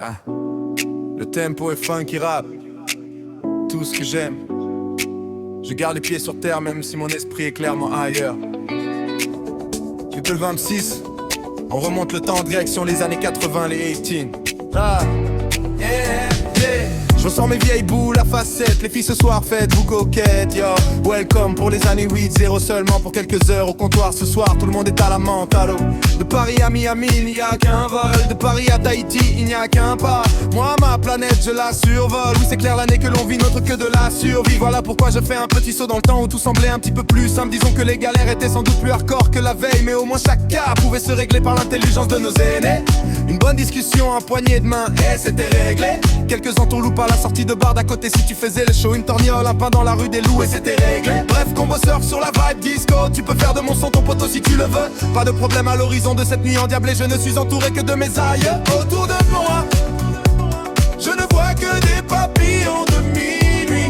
Ah. Le tempo est funky rap, tout ce que j'aime. Je garde les pieds sur terre même si mon esprit est clairement ailleurs. Depuis le 26, on remonte le temps en direction les années 80, les 18. Ah, yeah, yeah. Je ressens mes vieilles boules à facettes. Les filles ce soir faites-vous coquettes, yo. Welcome pour les années 8-0 seulement pour quelques heures au comptoir. Ce soir tout le monde est à la menthe, allô. De Paris à Miami il n'y a qu'un vol. De Paris à Tahiti il n'y a qu'un pas. Moi ma planète je la survole. Oui c'est clair l'année que l'on vit n'autre que de la survie. Voilà pourquoi je fais un petit saut dans le temps où tout semblait un petit peu plus simple. Disons que les galères étaient sans doute plus hardcore que la veille. Mais au moins chaque cas pouvait se régler par l'intelligence de nos aînés. Une bonne discussion, un poignet de main et c'était réglé. Quelques entourloupes à la sortie de bar d'à côté si tu faisais le show. Une torgnole, un pain dans la rue des loups et c'était réglé. Bref, combo surf sur la vibe disco. Tu peux faire de mon son ton poteau si tu le veux. Pas de problème à l'horizon de cette nuit endiablée. Je ne suis entouré que de mes aïeux. Autour de moi, je ne vois que des papillons de minuit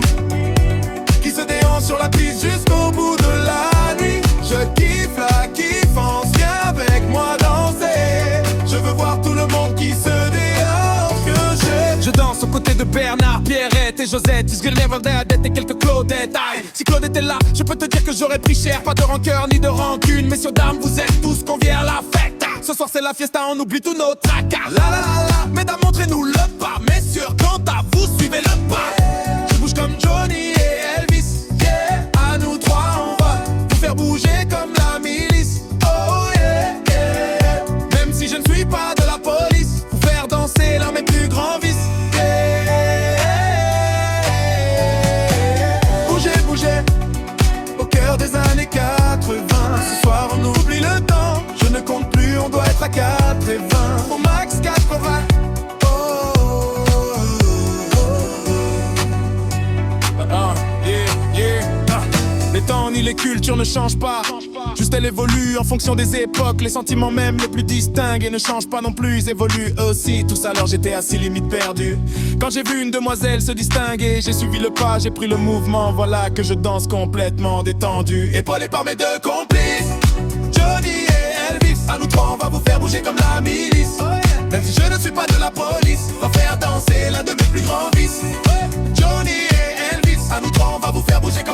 qui se déhanchent sur la piste jusqu'au bout de la nuit. Je kiffe la kiffance, viens avec moi danser. Je veux voir tout le monde qui se déhanche que j'ai. Je danse aux côtés de Bernard, Pierrette et Josette. Is good never dead et quelques Claudettes. Aïe, si Claude était là, je peux te dire que j'aurais pris cher. Pas de rancœur ni de rancune. Messieurs, dames, vous êtes tous conviés à la fête. Ce soir c'est la fiesta, on oublie tous nos tracas. La la la la, mesdames montrez-nous le pas. Messieurs, quant à vous, suivez le pas. Je bouge comme Johnny et Elvis, yeah. À nous trois on va vous faire bouger comme la milice. Oh yeah, yeah. Même si je ne suis pas de la police, vous faire danser l'un de mes plus grands vices, yeah. Bougez, bougez, au cœur des années 80. Ce soir on oublie le temps, je ne compte plus, on doit être à 4 et 20. Au max 80. Oh, oh, oh, oh. Yeah, yeah. Les temps ni les cultures ne changent pas. Juste elle évolue en fonction des époques. Les sentiments même les plus distingués ne changent pas non plus, ils évoluent eux aussi. Tous alors j'étais assis limite perdu. Quand j'ai vu une demoiselle se distinguer, j'ai suivi le pas, j'ai pris le mouvement. Voilà que je danse complètement détendu, épaulé par mes deux complices, Johnny et Elvis. À nous trois on va vous faire bouger comme la milice. Même si je ne suis pas de la police, on va faire danser l'un de mes plus grands vices. Johnny et Elvis. À nous trois on va vous faire bouger comme